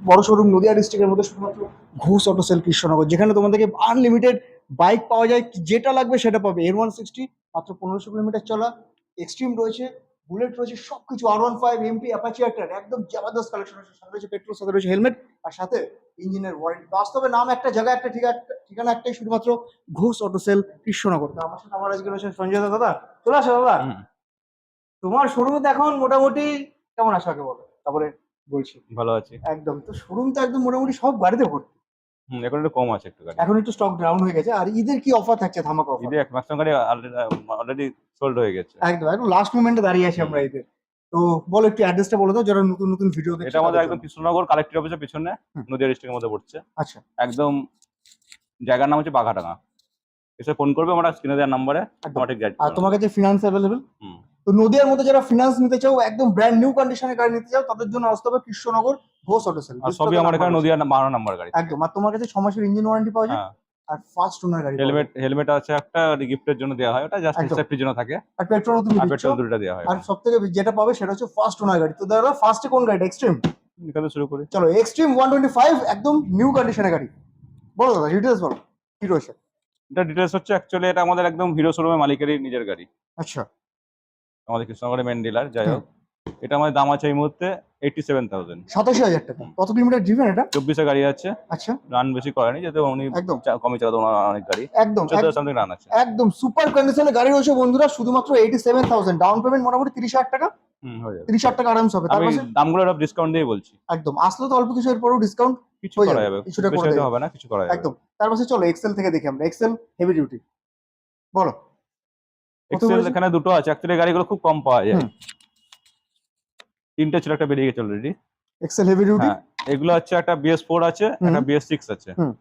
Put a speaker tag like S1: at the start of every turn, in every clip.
S1: বড় শোরুম নদিয়া ডিস্ট্রিক্টের মধ্যে শুধুমাত্র ঘোষ অটো সেল কৃষ্ণনগর, যেখানে তোমাদেরকে আনলিমিটেড বাইক পাওয়া যায়, যেটা লাগবে সেটা পাবে। এর 160 মাত্র 1500 কিলোমিটার চলা, এক্সট্রিম রয়েছে, বুলেট রয়েছে, সবকিছু R15 এমপি অ্যাপাচি আর একদম জবরদস্ত কালেকশন রয়েছে। সাথে রয়েছে পেট্রোল, সাথে রয়েছে হেলমেট, আর সাথে ইঞ্জিনের ওয়ারেন্টি। বাস্তবে নাম একটা, জায়গা একটা, ঠিকানা একটাই, শুধুমাত্র ঘোষ অটো সেল কৃষ্ণনগর। তো আমার সাথে আমার আজকে রয়েছে সঞ্জয় দা। দাদা চলে আসো দাদা।
S2: হুম,
S1: তোমার শোরুমে এখন মোটামুটি কেমন আসো আগে বলো, তারপরে বলছি।
S2: ভালো আছি।
S1: একদম, তো শোরুম তো একদম মোটামুটি সব গাড়িতে ভর্তি।
S2: এখন একটু কম আছে একটু গাড়ি।
S1: এখন একটু স্টক ডাউন হয়ে গেছে। আর ঈদের কি অফার থাকছে, ধামাকা অফার?
S2: ঈদে এক ম্যাক্সিমাম গাড়ি অলরেডি সোল্ড হয়ে গেছে।
S1: একদম একদম লাস্ট মোমেন্টে দাঁড়িয়ে আছি
S2: হুম।
S1: আমরা ঈদের। তো বলো একটু অ্যাড্রেসটা বলে দাও, যারা নতুন নতুন ভিডিও দেখছে
S2: এটা আমাদের
S1: তাদের
S2: একদম
S1: জন্য।
S2: কৃষ্ণনগর কালেক্টর অফিসের পিছনে,
S1: হুম,
S2: নদিয়া ডিস্ট্রিক্টের মধ্যে পড়ছে।
S1: আচ্ছা
S2: একদম জায়গার নাম হচ্ছে বাঘাডাঙ্গা। এসে ফোন করবে, আমরা স্ক্রিনে দেওয়ার নাম্বারে
S1: একদম।
S2: আমরা ঠিক গাইড
S1: আর
S2: করে
S1: তোমার
S2: নেবো।
S1: কাছে ফিনান্স অ্যাভেলেবেল?
S2: হুম।
S1: তো নদিয়ার মধ্যে যারা ফিনান্স নিতে চাও, একদম ব্র্যান্ড নিউ কন্ডিশনে গাড়ি নিতে চাও, তাদের জন্য আসতে হবে কৃষ্ণনগর ঘোষ অটো সেল,
S2: আর সবই
S1: ডিসপ্লেতে
S2: আমার
S1: নাম্বার
S2: এখানে
S1: রয়েছে।
S2: নদিয়া 12 নম্বর গাড়ি থাকে।
S1: একদম, আর তোমার কাছে 6 মাসের ইঞ্জিন ওয়ারেন্টি পাওয়া যায়,
S2: হ্যাঁ।
S1: আর ফার্স্ট ওনার গাড়ি পাওয়া
S2: হেলমেট
S1: যায়।
S2: হেলমেট আছে একটা, গিফটের জন্য দেওয়া হয়, ওটা জাস্ট
S1: একদম,
S2: সেফটির জন্য থাকে।
S1: আর পেট্রোলও তুমি
S2: আর
S1: দিচ্ছ।
S2: পেট্রোল দুটোটা দেওয়া হয়
S1: আর
S2: ওখানে।
S1: সব থেকে যেটা পাবে সেটা হচ্ছে ফার্স্ট ওনার গাড়ি। তো দাদা ফার্স্টে কোন গাড়িটা, এক্সট্রিম?
S2: এখানে শুরু করি।
S1: চলো এক্সট্রিম 125, একদম নিউ কন্ডিশনের গাড়ি। বলো দাদা ডিটেলস বলো, কি রয়েছে?
S2: এটা ডিটেলস হচ্ছে, অ্যাকচুয়ালি এটা আমাদের একদম হিরো শোরুমের মালিকেরই নিজের গাড়ি।
S1: আচ্ছা।
S2: আমাদের কৃষ্ণনগরের মেন ডিলার, যাই
S1: হুম।
S2: হোক। এটা আমাদের দাম আছে এই মুহূর্তে 87,000।
S1: 87,000 টাকা? কত কিলোমিটার ড্রিভেন এটা?
S2: 24-এ গাড়ি আছে।
S1: আচ্ছা।
S2: রান বেশি করেনি, যেহেতু উনি
S1: একদম
S2: কমই চালাতো, ওনার অনেক গাড়ি।
S1: একদম
S2: 14 সামথিং রান আছে।
S1: একদম সুপার কন্ডিশনের গাড়ি রয়েছে বন্ধুরা, শুধুমাত্র 87,000। ডাউন পেমেন্ট মোটামুটি 30,000 টাকা।
S2: হয়ে যাবে।
S1: 30,000 টাকা আরামস হবে। তার
S2: আমি
S1: পাশে
S2: দামগুলো সব ডিসকাউন্ট দিয়ে বলছি।
S1: একদম আসলে তো অল্প কিছু, এরপরেও ডিসকাউন্ট
S2: কিছু
S1: হয়ে
S2: করা
S1: যাবে,
S2: যাবে, খুব
S1: কিছুটা
S2: বেশি
S1: করে
S2: হয়তো
S1: দেবে।
S2: হবে না, কিছু করা যাবে।
S1: একদম। তার পাশে চলো এক্সেল থেকে দেখি আমরা, এক্সেল হেভি ডিউটি। বলো কত
S2: এক্সেল
S1: রয়েছে?
S2: এখানে দুটো আছে, অ্যাকচুয়ালি গাড়িগুলো খুব কম পাওয়া যায়।
S1: হুম।
S2: তিনটে ছিল, একটা বেরিয়ে গেছে অলরেডি।
S1: Excel heavy duty.
S2: হ্যাঁ, এগুলো হচ্ছে একটা BS4 আছে,
S1: হুম
S2: একটা BS6 আছে।
S1: হুম।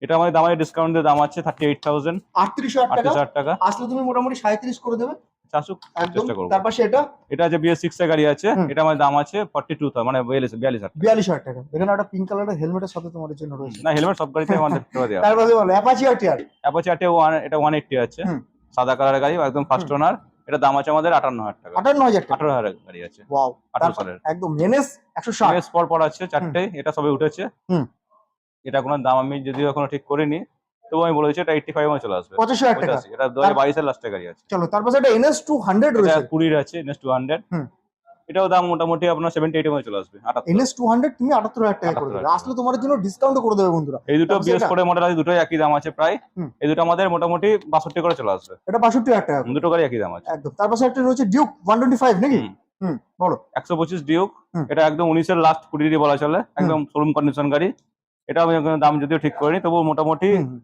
S2: এটা আমাদের দাম আছে, ডিসকাউন্ট দিয়ে দাম আছে 38,000।
S1: 38,000 টাকা।
S2: 38,000 টাকা।
S1: আসলে তুমি মোটামুটি 37 করে দেবে।
S2: চাষুক
S1: একদম।
S2: চেষ্টা করবো।
S1: তার পাশে এটা।
S2: এটা যে BS6 এর গাড়ি আছে,
S1: হুম।
S2: এটা আমাদের দাম আছে 42,000, মানে 42,000 টাকা।
S1: 42,000 টাকা। এখানে একটা পিঙ্ক কালারের হেলমেটের সাথে তোমাদের জন্য রয়েছে।
S2: না, হেলমেট সব গাড়িতে আমাদের দেওয়া
S1: তার
S2: হয়।
S1: পাশে বলো অ্যাপাচি আর টিয়ার।
S2: অ্যাপাচি আরটিআর এটা 180 আছে।
S1: হুম
S2: সাদা কালারের গাড়ি, একদম ফার্স্ট
S1: হুম।
S2: ওনার। এটা দাম আছে আমাদের 58,000 টাকা।
S1: 58,000 টাকা।
S2: 18,000 গাড়ি আছে।
S1: ওয়াও।
S2: 18
S1: তারপর
S2: সালের।
S1: একদম এনএস 160।
S2: এস পর আছে
S1: হুম
S2: চারটে, এটা সবে উঠেছে।
S1: হুম।
S2: এটা কোনো দাম আমি যদিও এখনো ঠিক করিনি, তবু আমি বলে দিচ্ছি এটা 85 চলে আসবে।
S1: 85,000 টাকা।
S2: 85, এটা
S1: তার
S2: 2022 এর লাস্টের গাড়ি আছে।
S1: চলো তার পাশে একটা NS 200
S2: এটা
S1: রয়েছে।
S2: 20 আছে, নেক্সট 200।
S1: হুম।
S2: এটাও দাম মোটামুটি আপনার 78 চলে আসবে। 78।
S1: NS 200 তুমি 78,000 টাকা করে দেবে।
S2: 78,000 টাকা।
S1: আসলে তোমাদের জন্য ডিসকাউন্টও করে দেবে বন্ধুরা।
S2: এই দুটো
S1: তার পাশে এটা।
S2: BS4 এর মডেল আছে, দুটোই একই দাম আছে প্রায়।
S1: হুম।
S2: এই দুটো আমাদের মোটামুটি 62 করে চলে আসবে।
S1: এটা 62,000 টাকা করে।
S2: দুটো গাড়ি একই দাম আছে।
S1: একদম। তার পাশে একটা রয়েছে ডিউক 125 নাকি?
S2: হুম।
S1: হুম। বলো।
S2: 125 ডিউক।
S1: হুম
S2: এটা একদম 19-এর লাস্ট 20 দিয়ে বলা চলে,
S1: হুম
S2: একদম শোরুম কন্ডিশন গাড়ি। এটা আমি এখনো দাম যদিও ঠিক করিনি, তবু মোটামুটি
S1: হুম।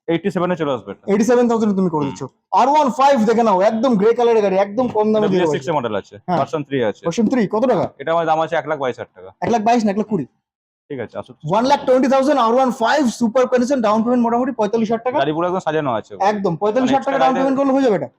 S2: 87-এ চলে আসবে এটা।
S1: 87,000 তুমি করে
S2: হুম।
S1: দিচ্ছ। R15 দেখে নাও, একদম গ্রে কালারের গাড়ি, একদম কম
S2: এটা
S1: দামে দিয়ে দেবো
S2: BS6
S1: আজকে।
S2: এর মডেল আছে,
S1: হ্যাঁ।
S2: ভার্সন 3 আছে।
S1: ভার্সন 3 কত টাকা?
S2: হ্যাঁ, এটা আমার দাম আছে 1,22,000 টাকা।
S1: 1,22,000 না 1,20,000?
S2: ঠিক আছে, আসুক।
S1: 1,20,000 R15 super condition, down payment মোটামুটি 45,000 টাকা।
S2: গাড়ি পুরো একদম সাজানো আছে।
S1: একদম
S2: মানে
S1: 45,000 টাকা
S2: এক্সট্রা
S1: ডাউন
S2: গাড়িতে,
S1: পেমেন্ট করলে হয়ে যাবে এটা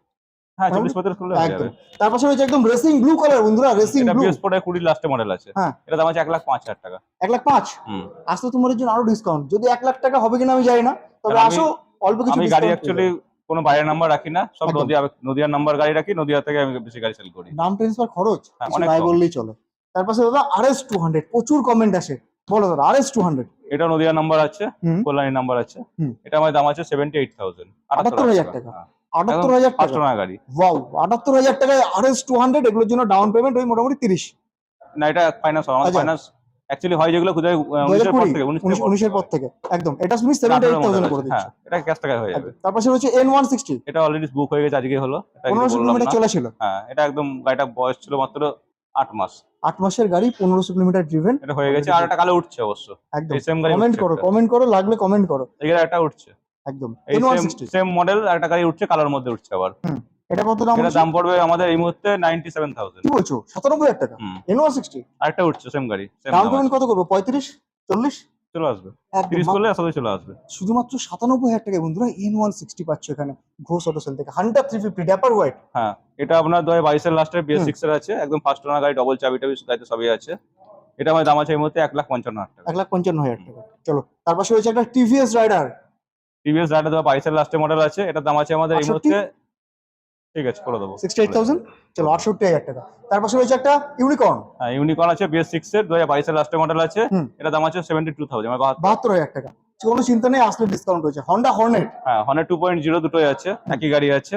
S2: হ্যাঁ,
S1: মোটামুটি।
S2: 40-45 করলে হয়ে
S1: একদম।
S2: যাবে।
S1: তার পাশে রয়েছে একদম রেসিং ব্লু কালার বন্ধুরা, রেসিং
S2: এটা
S1: ব্লু।
S2: BS4 এর 20 লাস্টে মডেল আছে।
S1: হ্যাঁ।
S2: এটা দাম আছে 1,05,000 টাকা।
S1: 1,05,000।
S2: হুম।
S1: আসলে তোমাদের জন্য আরো ডিসকাউন্ট, যদি 1,00,000 টাকা হবে কিনা আমি জানি না, তবে
S2: কারণ
S1: আসো অল্প কিছু
S2: আমি গাড়ি
S1: ডিসকাউন্ট পেয়ে
S2: অ্যাকচুয়ালি
S1: যাবে।
S2: কোনো বাইরের নাম্বার রাখি না, সব
S1: একদম।
S2: নদিয়ার নাম্বার গাড়ি রাখি, নদিয়া থেকে আমি বেশি গাড়ি সেল করি।
S1: নাম ট্রান্সফার খরচ
S2: হ্যাঁ,
S1: কিছু
S2: অনেক
S1: নাই
S2: কম।
S1: বললেই চলে। তার পাশে দাদা RS 200, প্রচুর কমেন্ট আসে। বলো দাদা RS 200।
S2: এটা নদিয়া নাম্বার আছে,
S1: হুম
S2: কল্যাণী নাম্বার আছে।
S1: হুম।
S2: এটা আমার দাম আছে 78,000, 78,000
S1: 78,000
S2: টাকা।
S1: টাকা।
S2: হ্যাঁ, একদম
S1: 78,000
S2: ফার্স্ট
S1: টাকা।
S2: ওনার গাড়ি।
S1: ওয়াও। 78,000 টাকায় RS 200, এগুলোর জন্য ডাউন পেমেন্ট ওই মোটামুটি 30।
S2: না, এটা ফাইন্যান্স হয়, আমাদের
S1: আচ্ছা।
S2: ফাইন্যান্স অ্যাকচুয়ালি হয় যেগুলো
S1: 2020
S2: 19 থেকে পর
S1: 19
S2: থেকে
S1: এর পর
S2: হয়।
S1: থেকে। একদম, এটা তুমি
S2: এটা 18 মডেল
S1: 78,000
S2: আছে।
S1: করে দিচ্ছ।
S2: হ্যাঁ, এটা ক্যাশ টাকায় হয়ে যাবে।
S1: একদম। তার পাশে রয়েছে N160।
S2: এটা অলরেডি বুক হয়ে গেছে, আজকে হলো, এটা কিছু
S1: 1500
S2: বললাম
S1: কিলোমিটার
S2: না।
S1: চলা ছিল।
S2: হ্যাঁ, এটা একদম গাড়িটা বয়স ছিল মাত্র 8 মাস।
S1: 8 মাসের গাড়ি, 1500 কিলোমিটার ড্রিভেন।
S2: এটা হয়ে গেছে,
S1: অলরেডি
S2: আর
S1: বুক।
S2: একটা কালো উঠছে অবশ্য।
S1: একদম।
S2: এই সেম গাড়ি
S1: কমেন্ট
S2: উঠছে
S1: করো,
S2: একটা।
S1: কমেন্ট করো, লাগলে কমেন্ট করো।
S2: এই গাড়ি একটা উঠছে।
S1: একদম।
S2: এই সেম
S1: N160।
S2: সেম মডেল আর একটা গাড়ি উঠছে, কালোর মধ্যে উঠছে আবার।
S1: হুম। এটা কত দাম
S2: এটা
S1: হচ্ছে?
S2: দাম পড়বে আমাদের এই মুহূর্তে
S1: কি
S2: 97,000।
S1: বলছো, 97,000 টাকা?
S2: হুম।
S1: N160।
S2: আরেকটা উঠছে সেম গাড়ি, সেম
S1: ডাউন
S2: দাম
S1: পেমেন্ট
S2: আছে।
S1: কত করবো, 35 40?
S2: চলে আসবে।
S1: একদম
S2: 30 করলে আসলে চলে আসবে।
S1: শুধুমাত্র 97,000 টাকায় বন্ধুরা N160 পাচ্ছ এখানে ঘোষ অটো সেল থেকে। Hunter 350 dapper white.
S2: হ্যাঁ, এটা আপনার 2022 এর লাস্টের
S1: হুম।
S2: BS6 এর আছে, একদম ফার্স্ট ওনার গাড়ি, ডবল চাবি টাবি গাড়িতে সবই আছে। এটা আমার দাম আছে এই মুহূর্তে 1,55,000 টাকা।
S1: 1,55,000 টাকা। চলো তার পাশে রয়েছে একটা টিভিএস রাইডার
S2: টিভিএস রাইডার 2022 এর লাস্টের মডেল আছে, এটার দাম আছে আমাদের এই
S1: 68।
S2: মুহূর্তে ঠিক আছে করে দেবো।
S1: 68,000, চলো 68,000 টাকা। তার পাশে রয়েছে একটা ইউনিকর্ন,
S2: হ্যাঁ ইউনিকর্ন আছে BS6 এর 2022 এর লাস্টের মডেল আছে।
S1: হুম।
S2: এটা দাম আছে 72,000 মানে 72।
S1: 72,000 টাকা। কোনো চিন্তা নেই, আসলে ডিসকাউন্ট রয়েছে। হন্ডা হর্নেট,
S2: হ্যাঁ হর্নেট 2.0 দুটোই আছে, একই গাড়ি আছে,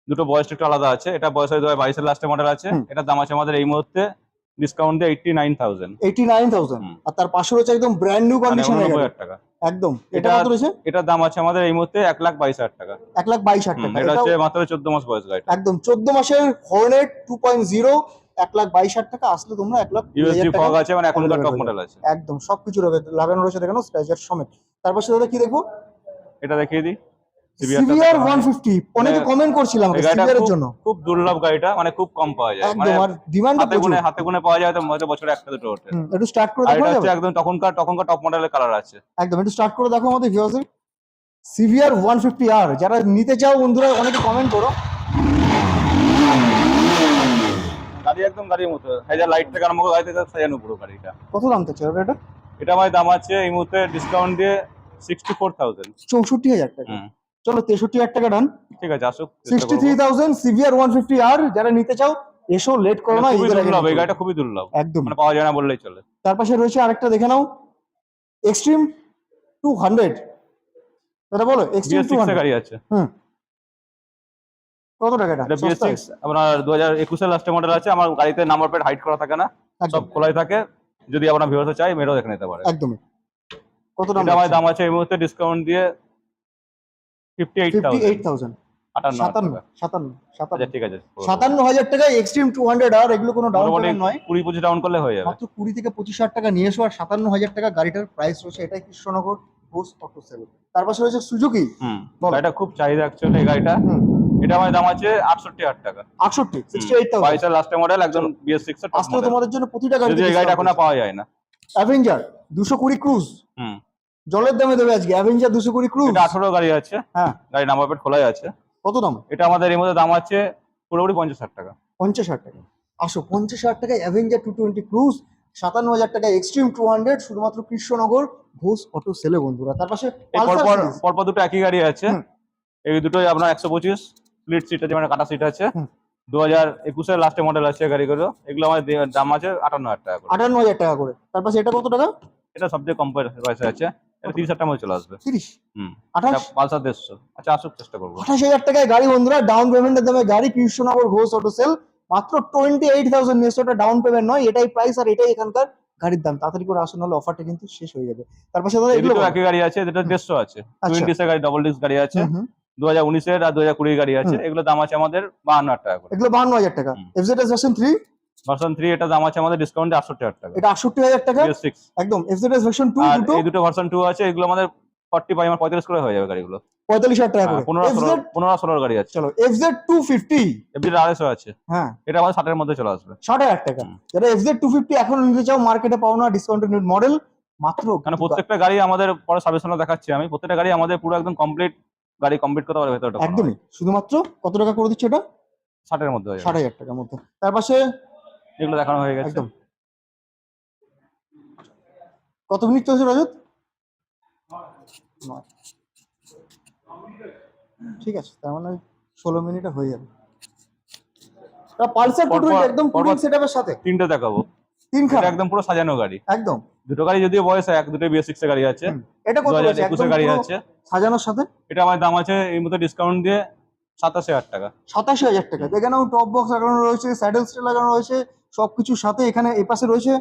S2: দুটো বয়সটা একটু আলাদা আছে। এটা বয়স 2022 এর লাস্টের মডেল আছে।
S1: হুম।
S2: এটার দাম আছে আমাদের এই মুহূর্তে ডিসকাউন্ট দিয়ে 89,000
S1: 89,000।
S2: হুম।
S1: আর তার পাশে রয়েছে একদম ব্র্যান্ড নিউ
S2: মানে
S1: কন্ডিশনের গাড়ি,
S2: 89,000 টাকা।
S1: একদম। এটা
S2: এটা
S1: কত রয়েছে?
S2: এটার দাম আছে আমাদের এই মুহূর্তে 1,22,000 টাকা।
S1: 1,22,000
S2: হুম,
S1: টাকা।
S2: এটা
S1: এটাও
S2: হচ্ছে মাত্র 14 মাস বয়স গাড়িটা।
S1: একদম 14 মাসের হর্নেট 2.0, 1,22,000 টাকা। আসলে তোমরা 1,20,000
S2: ইউএসডি
S1: টাকা
S2: ফগ আছে, মানে এখনকার
S1: available
S2: টপ
S1: হয়ে
S2: মডেল
S1: যাবে।
S2: আছে।
S1: একদম সবকিছু লাগানো রয়েছে, দেখানো স্ট্রেচার সমেত। তারপর সাথে কি দেখবো?
S2: এটা দেখিয়ে দিই।
S1: সিভিআর 150, অনেকে কমেন্ট করছিলাম
S2: এই গাড়িটা
S1: সিভিআর এর
S2: খুব
S1: জন্য।
S2: খুব দুর্লভ গাড়িটা, মানে খুব কম পাওয়া যায়, মানে
S1: একদম, আর ডিমান্ডও প্রচুর।
S2: হাতে গুনে পাওয়া যায়, তো হয়তো বছরে একটা দুটো ওঠে।
S1: একটু স্টার্ট করে
S2: আর
S1: দেখানো
S2: এটা
S1: যাবে?
S2: হচ্ছে একদম তখনকার টপ মডেলের কালার আছে।
S1: একদম, একটু স্টার্ট করে দেখো আমাদের ভিউয়ার্সদের। সিভিআর 150R যারা নিতে চাও বন্ধুরা, অনেকে কমেন্ট করো।
S2: গাড়ি একদম গাড়ির মতো, হাজার লাইট থেকে আরম্ভ করে গাড়িতে সাজানো পুরো গাড়িটা।
S1: কত দাম চাচ্ছে এটা?
S2: এটা আমার দাম আছে এই মুহূর্তে ডিসকাউন্ট দিয়ে 64,000।
S1: 64,000 টাকা।
S2: হুম,
S1: চলো 63,000 টাকা ডান।
S2: ঠিক আছে আসুক, চেষ্টা করবো।
S1: 63,000 সিভিআর 150R যারা নিতে চাও, এসো, লেট করো না।
S2: খুবই
S1: ঈদের আগে
S2: দুর্লভ, এই
S1: নিতে
S2: গাড়িটা খুবই দুর্লভ,
S1: একদম।
S2: মানে পাওয়া যায় না বললেই চলে।
S1: তার পাশে রয়েছে আরেকটা, দেখে নাও, এক্সট্রিম 200। এটা বলো, এক্সট্রিম
S2: BS6 এর
S1: 200।
S2: গাড়ি আছে।
S1: হুম, কত টাকা এটা?
S2: এটা
S1: সস্তা?
S2: BS6 আপনার 2021 এর লাস্টের মডেল আছে। আমার গাড়িতে নাম্বার প্লেট হাইড করা থাকে না,
S1: একদম,
S2: সব খোলাই থাকে। যদি আপনার ভিউয়ার্স চাই মেরেও দেখে নিতে পারে।
S1: একদমই। কত দাম?
S2: এটা আমার দাম আছে এই মুহূর্তে ডিসকাউন্ট দিয়ে 58,000।
S1: 58,000।
S2: 57
S1: 57
S2: আচ্ছা ঠিক আছে,
S1: 57,000 টাকায় এক্সট্রিম 200R। এগুলো কোনো ডাউন
S2: মোটামুটি
S1: পেমেন্ট নয়,
S2: 20-25 ডাউন করলে হয়ে যাবে।
S1: মাত্র 20 থেকে 25,000 টাকা নিয়ে এসো। আর 57,000 টাকা গাড়িটার প্রাইস রয়েছে। এটাই কৃষ্ণনগর ঘোষ অটো সেল। তার পাশে রয়েছে সুজুকি।
S2: হুম,
S1: বলো।
S2: গাড়িটা খুব চাহিদা অ্যাকচুয়ালি এই গাড়িটা।
S1: হুম,
S2: এটা আমার দাম আছে 68,000 টাকা।
S1: 68, 68,000।
S2: 22 এর লাস্টের মডেল, একদম BS6 এর টপ
S1: আসলে
S2: মডেল।
S1: তোমাদের জন্য প্রতিটা গাড়ি,
S2: যদি এই গাড়িটা এখন আর পাওয়া যায় না।
S1: অ্যাভেঞ্জার 220 ক্রুজ
S2: হুম,
S1: জলের দামে দেবে আজকে। Avenger 220 cruise.
S2: এটা 18 গাড়ি আছে।
S1: হ্যাঁ,
S2: গাড়ি নাম্বার প্লেট খোলাই আছে।
S1: কত দাম?
S2: এটা আমাদের এই মধ্যে দাম আছে পুরোপুরি 50,000 টাকা।
S1: 50,000 টাকা। আসো, 50,000 টাকায় অ্যাভেঞ্জার 220 ক্রুজ, 57,000 টাকায় এক্সট্রিম 200, শুধুমাত্র কৃষ্ণনগর ঘোষ অটো সেলে বন্ধুরা। তার পাশে
S2: এই
S1: পালসার
S2: পরপর
S1: সিরিজ।
S2: পরপর দুটো একই গাড়ি আছে।
S1: হুম।
S2: এই দুটোই আপনার 125 স্প্লিট সিট আছে, মানে কাটা সিট আছে।
S1: হুম।
S2: 2021 এর লাস্টের মডেল আছে গাড়িগুলো। এগুলো আমাদের দাম আছে 58,000 টাকা করে।
S1: 58,000 টাকা করে। তার পাশে এটা কত টাকা?
S2: এটা সবচেয়ে কম পয়সা আছে, এটা 30,000 টাকার মধ্যে চলে আসবে।
S1: 30,
S2: হুম,
S1: 28,
S2: পালসার 150। আচ্ছা আসুক, চেষ্টা করবো।
S1: 28,000 টাকায় গাড়ি বন্ধুরা, ডাউন পেমেন্টের দামে গাড়ি। কৃষ্ণনগর ঘোষ অটো সেল, মাত্র 28,000 নিয়ে এসো। এটা ডাউন পেমেন্ট নয়, এটাই প্রাইস আর এটাই এখানকার গাড়ির দাম। তাড়াতাড়ি করে আসুন, নাহলে অফারটা কিন্তু শেষ হয়ে যাবে। তার পাশে দাদা
S2: এই
S1: এগুলো
S2: দুটো
S1: বলো।
S2: একই গাড়ি আছে, যেটা 150 আছে।
S1: আচ্ছা।
S2: 20 এর গাড়ি, ডবল ডিস্ক গাড়ি আছে।
S1: হুম, হুম।
S2: 2019 এর আর 2020 গাড়ি আছে।
S1: হুম।
S2: এগুলো দাম আছে আমাদের 52,000 টাকা করে।
S1: এগুলো 52,000 টাকা।
S2: হুম।
S1: এফজেডএস ভার্সন 3,
S2: ভার্সন 3 এটা দাম আছে আমাদের ডিসকাউন্টে 68,000 টাকা।
S1: এটা 68,000 টাকা।
S2: BS6।
S1: একদম। এফজেডএস ভার্সন 2
S2: আর
S1: দুটো
S2: এই দুটো ভার্সন 2 আছে, এগুলো আমাদের 45 করে হয়ে যাবে গাড়িগুলো।
S1: 45,000 টাকা করে।
S2: 15-16
S1: এফজেড,
S2: 15-16 গাড়ি আছে।
S1: চলো এফজেড 250।
S2: এফজেড আড়াইশো আছে,
S1: হ্যাঁ,
S2: এটা আমাদের 60 এর মধ্যে চলে আসবে।
S1: 60,000 টাকা।
S2: হুম।
S1: যারা এফজেড 250 এখন নিতে চাও, মার্কেটে পাও না, ডিসকাউন্টেড মডেল মাত্র।
S2: কারণ প্রত্যেকটা গাড়ি আমাদের পরে সার্ভিস দেখাচ্ছি আমি, প্রত্যেকটা গাড়ি আমাদের পুরো একদম কমপ্লিট গাড়ি কমপ্লিট করতে পারে ভেতরটা।
S1: একদমই। শুধুমাত্র কত টাকা করে দিচ্ছে এটা?
S2: 60 এর মধ্যে হয়ে যাবে।
S1: 60,000 টাকার মধ্যে। তার পাশে
S2: এগুলো দেখানো হয়ে গেছে।
S1: একদম। কত মিনিট চলছে রাজত? নয়। ঠিক আছে, তার মানে 16 মিনিটে হয়ে যাবে। পালসার 220 একদম কুলিং সেটআপের সাথে
S2: তিনটে দেখাবো।
S1: তিনখানা
S2: এটা একদম পুরো সাজানো গাড়ি।
S1: একদম।
S2: দুটো গাড়ি যদিও বয়স এক, দুটো BS6 এর গাড়ি আছে।
S1: এটা কত রয়েছে?
S2: 2021
S1: একদম
S2: এর গাড়ি
S1: পুরো
S2: আছে।
S1: সাজানোর সাথে
S2: এটা আমার দাম আছে এই মধ্যে ডিসকাউন্ট দিয়ে 87,000 টাকা।
S1: 87,000 টাকা। দেখে নাও, টপ বক্স লাগানো রয়েছে, স্যাডেল স্টে লাগানো রয়েছে, সবকিছুর সাথে। এখানে এই পাশে রয়েছে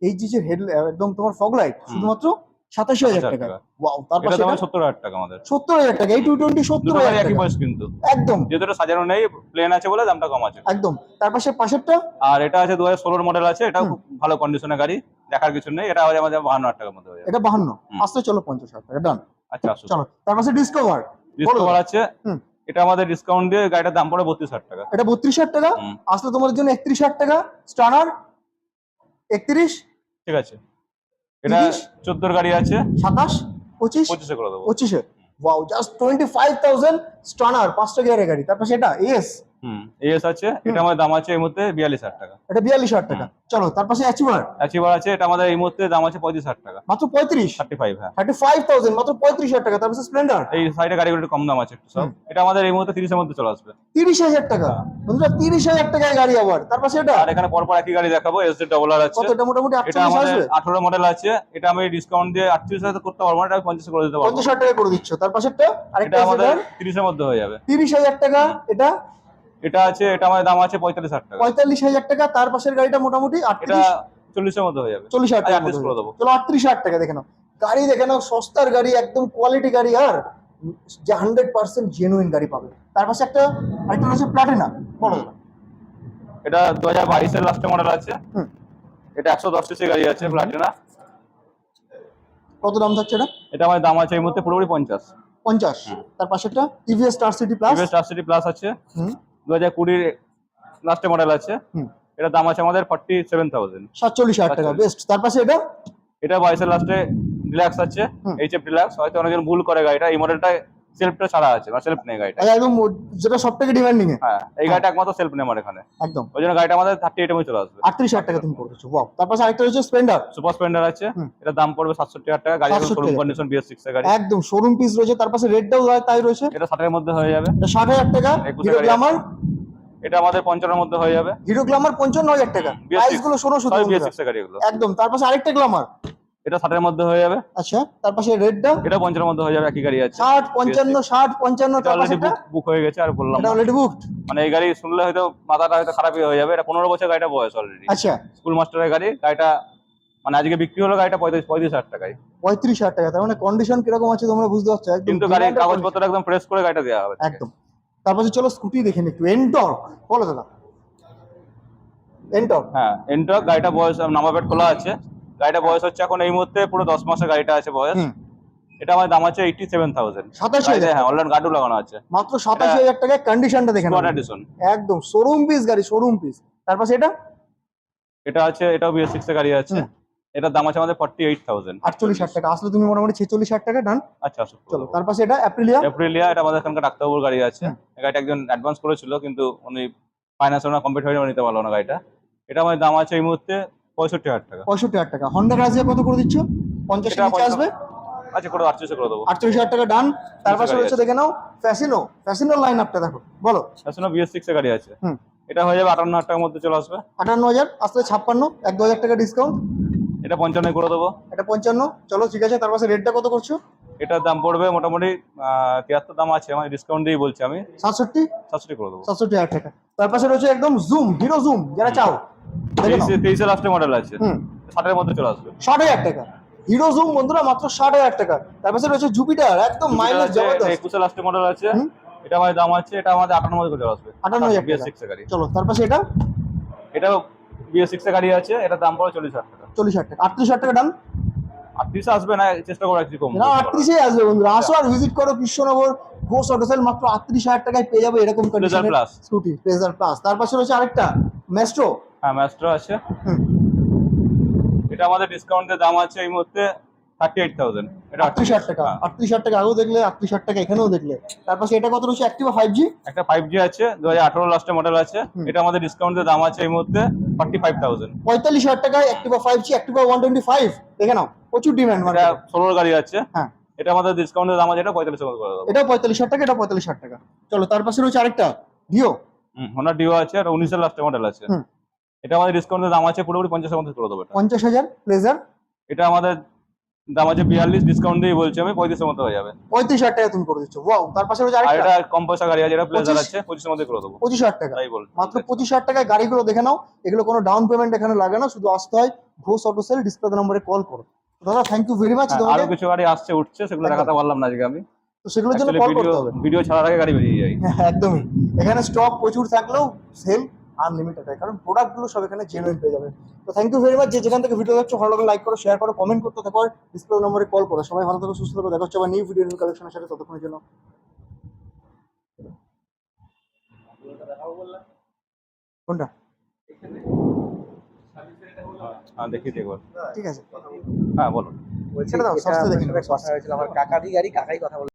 S1: এইচজি এর হেড, একদম তোমার ফগ লাইট, শুধুমাত্র 87,000 টাকা। ওয়াও। তার
S2: এটা
S1: পাশে
S2: দাম 70,000 টাকা আমাদের।
S1: 70,000 টাকা। এই 220
S2: দুটো গাড়ি
S1: 70,000
S2: একই
S1: টাকা।
S2: বয়স কিন্তু,
S1: একদম
S2: যেহেতু এটা সাজানো নেই, প্লেন আছে বলে দামটা কম আছে।
S1: একদম। তার পাশে পাশেরটা
S2: আর এটা আছে 2016 মডেল আছে, এটাও খুব ভালো কন্ডিশনের গাড়ি, দেখার কিছু নেই। এটা আমাদের 52,000 টাকার মধ্যে হয়ে যাবে।
S1: এটা 52।
S2: হুম।
S1: আসতে চলো 50,000 টাকা ডান।
S2: আচ্ছা আসুন।
S1: চলো তার পাশে ডিসকভার
S2: ডিসকভার আছে।
S1: হুম।
S2: এটা আমাদের ডিসকাউন্ট দিয়ে গাড়িটার দাম পড়ে 32,000 টাকা।
S1: এটা 32,000 টাকা।
S2: হুম।
S1: আসলে তোমাদের জন্য 31,000 টাকা। স্টানার 31,
S2: ঠিক আছে। এটা
S1: 30,
S2: 14 গাড়ি আছে,
S1: 27, 25,
S2: 25 করে দেবো।
S1: 25-এ। ওয়াও, জাস্ট 25,000 স্টানার, 5টা গিয়ারের গাড়ি। তার পাশে এটা এস
S2: এস আছে, এটা আমাদের দাম আছে এই মুহূর্তে 42,000 টাকা।
S1: এটা 42,000 টাকা। চলো তার পাশে অ্যাচিভার
S2: অ্যাচিভার আছে, এটা আমাদের এই মুহূর্তে দাম আছে 35,000 টাকা।
S1: মাত্র 35,
S2: 35, হ্যাঁ।
S1: 35,000 মাত্র 35,000 টাকা। তার পাশে স্প্লেন্ডার
S2: এই সাইডে গাড়িগুলো একটু কম দাম আছে একটু সব। এটা আমাদের এই মুহূর্তে 30 এর মধ্যে চলে আসবে।
S1: 30,000 টাকা। বন্ধুরা 30,000 টাকায় গাড়ি আবার। তার পাশে এটা
S2: আর এখানে পরপর একই গাড়ি দেখাবো, এসজেড ডবল আর আছে।
S1: কত? এটা মোটামুটি
S2: এটা
S1: 48
S2: আমাদের
S1: আসবে।
S2: 18 মডেল আছে, এটা আমি ডিসকাউন্ট দিয়ে 38,000 করতে পারবো না, এটা আমি 50 করে দিতে পারবো।
S1: 50,000 টাকা করে দিচ্ছ। তার পাশেরটা
S2: এটা
S1: আরেকটা
S2: আমাদের
S1: সেটার
S2: 30 এর মধ্যে হয়ে যাবে।
S1: 30,000 টাকা। এটা
S2: এটা আছে, এটা আমাদের দাম আছে 45,000 টাকা।
S1: 45,000 টাকা। তার পাশের গাড়িটা মোটামুটি
S2: এটা
S1: 38,
S2: 40 এর মধ্যে হয়ে যাবে।
S1: 40,000 টাকা
S2: 38 করে দেবো।
S1: চলো 38,000 টাকা দেখে নাও। গাড়ি দেখে নাও, সস্তার গাড়ি, একদম কোয়ালিটি গাড়ি, আর যে 100% জেনুইন গাড়ি পাবে। তার পাশে আরেকটা রয়েছে প্লাটিনা। বলো দাদা।
S2: এটা 2022 এর লাস্ট মডেল আছে।
S1: হুম।
S2: এটা 110 সিসি গাড়ি আছে প্লাটিনা।
S1: কত দাম থাকছে এটা?
S2: এটা আমাদের দাম আছে এই মুহূর্তে পুরোপুরি 50।
S1: 50। তার পাশেরটা TVS star city plus.
S2: TVS star city plus আছে, 2020 লাস্ট মডেল আছে। এটা দাম আছে আমাদের 47,000।
S1: 47,000 টাকা, বেস্ট। তার পাশে
S2: এটা 22 এর লাস্টে ডিলাক্স আছে, এইচএফ ডিলাক্স। হয়তো অনেকজন ভুল করে গাড়িটা, এই মডেলটা সেলফটা ছাড়া আছে, বা সেলফ নেই গাড়িটা।
S1: একদম যেটা সবথেকে ডিমান্ডিং এ।
S2: হ্যাঁ, এই গাড়িটা একমাত্র সেলফ নেই আমার এখানে,
S1: একদম।
S2: ওই জন্য গাড়িটা আমাদের 38 এ চলে আসবে।
S1: 38,000 টাকা তুমি করতেছো, ওয়াও। তার পাশে আরেকটা রয়েছে স্প্লেন্ডার
S2: সুপার স্প্লেন্ডার আছে, এটা দাম পড়বে 67,000 টাকা। গাড়ি এখন শোরুম কন্ডিশন BS6 এর গাড়ি,
S1: একদম শোরুম পিস রয়েছে। তার পাশে রেডটাও তাই রয়েছে,
S2: এটা 60 এর মধ্যে হয়ে যাবে।
S1: এটা 60,000 টাকা।
S2: 21
S1: হিরো
S2: গাড়ি
S1: গ্ল্যামার,
S2: এটা আমাদের 55 এর মধ্যে হয়ে যাবে।
S1: হিরো গ্ল্যামার 55,000 টাকা। প্রাইস গুলো শোনো শুধু,
S2: BS6 এর গাড়ি এগুলো।
S1: একদম। তার পাশে আরেকটা গ্ল্যামার,
S2: এটা 60 এর মধ্যে হয়ে যাবে।
S1: আচ্ছা। তার পাশে রেডটা,
S2: এটা 50 এর মধ্যে হয়ে যাবে, একই গাড়ি আছে।
S1: 60, 55, 60, 55। তার
S2: অলরেডি
S1: পাশে
S2: বুক হয়ে গেছে, আর বললাম
S1: এটা অলরেডি বুকড।
S2: মানে এই গাড়ি শুনলে হয়তো মাথাটা হয়তো খারাপই হয়ে যাবে। এটা 15 বছর গাড়িটা বয়স অলরেডি।
S1: আচ্ছা।
S2: স্কুল মাস্টারের গাড়ি। গাড়িটা মানে আজকে বিক্রি হলো গাড়িটা 35,000 টাকায়।
S1: 35,000 টাকা। তার মানে কন্ডিশন কিরকম আছে তোমরা বুঝতে পারছো, একদম।
S2: কিন্তু গাড়ির কাগজপত্র একদম ফ্রেশ করে গাড়িটা দেওয়া হবে
S1: একদম। তার পাশে চলো স্কুটি দেখে নি একটু। এন্টর্ক, বলো দাদা। এন্টর্ক,
S2: হ্যাঁ, এন্টর্ক। গাড়িটা বয়স নাম্বার প্লেট খোলা আছে। গাড়িটা বয়স হচ্ছে এখন এই মুহূর্তে পুরো 10 মাসের গাড়িটা আছে বয়স। এটা আমার দাম আছে 87,000।
S1: 87,000।
S2: হ্যাঁ, অনলাইন গাড়িও লাগানো আছে।
S1: মাত্র 87,000 টাকায়। কন্ডিশনটা দেখে নাও,
S2: এডিশন
S1: একদম শোরুম পিস গাড়ি, শোরুম পিস। তার পাশে
S2: এটা আছে, এটাও BS6 এর গাড়ি আছে। এটার দাম আছে আমাদের 48,000।
S1: 48,000 টাকা। আসলে তুমি মোটামুটি 46,000 টাকা ডান।
S2: আচ্ছা,
S1: চলো তার পাশে অ্যাপ্রিলিয়া।
S2: এপ্রিলিয়া, এটা আমাদের এখানকার ডাক্তারবাবুর গাড়ি আছে। গাড়িটা একজন অ্যাডভান্স করেছিল, কিন্তু উনি ফাইন্যান্স ওনার কমপ্লিট হয়ে নিতে পারলো না গাড়িটা। এটা আমাদের দাম আছে এই মুহূর্তে 65,000 টাকা।
S1: 65,000 টাকা। হন্ডা গ্রাজিয়া কত করে দিচ্ছ? 50 এর নিচে আসবে।
S2: আচ্ছা, করে 38 করে দেবো।
S1: 48,000 টাকা ডান। তার পাশে রয়েছে দেখে নাও ফ্যাসিনো। ফ্যাসিনোর লাইন আপটা দেখো, বলো।
S2: ফ্যাসিনো BS6 এর গাড়ি আছে। এটা হয়ে যাবে 58,000 টাকার মধ্যে চলে আসবে।
S1: 58,000 আসলে 56, 1,000 টাকা ডিসকাউন্ট।
S2: এটা 55 করে দেবো।
S1: এটা 55, চলো ঠিক আছে। তার পাশে রেটটা কত করছো?
S2: এটার দাম পড়বে মোটামুটি 73 দাম আছে, মানে ডিসকাউন্ট দিয়ে বলছি আমি 67 করে দেবো।
S1: 67,000 টাকা। তার পাশে রয়েছে একদম জুম, হিরো জুম যারা চাও, দেখে নাও।
S2: 23 এর লাস্টে মডেল আছে, 60 এর মধ্যে চলে আসবে।
S1: 60,000 টাকা হিরো জুম বন্ধুরা, মাত্র 60,000 টাকা। তার পাশে রয়েছে জুপিটার, একদম মাইলেজ জবরদস্ত।
S2: 21 এর লাস্টে মডেল আছে। এটা আমাদের দাম আছে, এটা আমাদের 58 মধ্যে চলে আসবে।
S1: 58,000
S2: BS6 এর গাড়ি।
S1: চলো তার পাশে
S2: এটাও BS6 এর গাড়ি আছে। এটার দাম পড়ে 40,000 টাকা।
S1: 40,000 টাকা। 38,000 টাকা ডান।
S2: 38 আসবে না, চেষ্টা করো একটু কম।
S1: না 38 আসবে বন্ধুরা। আসো আর ভিজিট করো কৃষ্ণনগর ঘোষ অটোসেল। মাত্র 38,000 টাকায় পেয়ে যাবে এরকম কন্ডিশনের
S2: প্লাস
S1: স্কুটি, প্লেজার প্লাস। তার পাশে রয়েছে আরেকটা ম্যাস্ট্রো।
S2: হ্যাঁ, ম্যাস্ট্রো আছে। এটা আমাদের ডিসকাউন্টের দাম আছে এই মুহূর্তে 38,000। এটা
S1: 38,000 টাকা। 38,000 টাকা আগেও দেখলে, 38,000 টাকা এখানেও দেখলে। তার পাশে এটা কত রয়েছে? অ্যাক্টিভা 5G।
S2: একটা 5G আছে, 2018 লাস্টের মডেল আছে। এটা আমাদের ডিসকাউন্টের দাম আছে এই মুহূর্তে 45,000।
S1: 45,000 টাকায় অ্যাক্টিভা 5G, অ্যাক্টিভা 125 দেখে নাও, প্রচুর ডিমান্ড।
S2: এটা 16 গাড়ি আছে।
S1: হ্যাঁ,
S2: এটা আমাদের ডিসকাউন্টের দাম আছে, এটা 45,000 করে দেবো।
S1: এটা 45,000 টাকা, এটা 45,000 টাকা। চলো তার পাশে রয়েছে আরেকটা ডিও।
S2: Honda Dio আছে, আর 19 এর লাস্টের মডেল আছে। এটা আমাদের ডিসকাউন্টের দাম আছে পুরোপুরি 50 এর মধ্যে করে দেবো।
S1: 50,000 প্লেজার।
S2: এটা আমাদের দাম আছে 42, ডিসকাউন্ট দিয়ে বলছি আমি 35 এর মধ্যে হয়ে যাবে।
S1: 35,000 টাকা তুমি করে দিচ্ছ, ওয়াও। তার পাশে রয়েছে
S2: আর
S1: আরেকটা,
S2: এটা কম পয়সা গাড়ি আছে, এটা প্লেজার আছে, 25 এর মধ্যে করে দেবো।
S1: 25,000 টাকা।
S2: তাই বল,
S1: মাত্র 25,000 টাকায় গাড়িগুলো দেখে নাও। এগুলো কোনো ডাউন পেমেন্ট এখানে লাগে না, শুধু আসতে হয় ঘোষ অটো সেল, ডিসপ্লে নম্বরে কল করো। দাদা থ্যাংক ইউ ভেরি মাচ।
S2: আরো কিছু গাড়ি আসছে, উঠছে, সেগুলো দেখাতে পারলাম না আজকে আমি,
S1: তো সেগুলোর জন্য কল করতে হবে।
S2: ভিডিও ছাড়ার আগে গাড়ি বেরিয়ে যায়।
S1: একদমই। এখানে স্টক প্রচুর থাকলেও সেল আনলিমিটেড হয়, কারণ প্রোডাক্টগুলো সব এখানে জেনুইন পেয়ে যাবে। তো থ্যাংক ইউ ভেরি মাচ। যে যেখান থেকে ভিডিও দেখছো ভালো লাগলে লাইক করো, শেয়ার করো, কমেন্ট করতে থাকো, ডিসপ্লে নম্বরে কল করো। সবাই ভালো থাকো, সুস্থ থাকো। দেখা হচ্ছে আবার নিউ ভিডিও, নিউ কালেকশনের সাথে। ততক্ষণের জন্য কোনটা
S2: দেখি একবার।
S1: ঠিক আছে,
S2: হ্যাঁ বলো।
S1: সেটা দাও, সস্তা দেখে
S3: কথা হয়েছিল আমার কাকারই গাড়ি, কাকাই কথা বলে।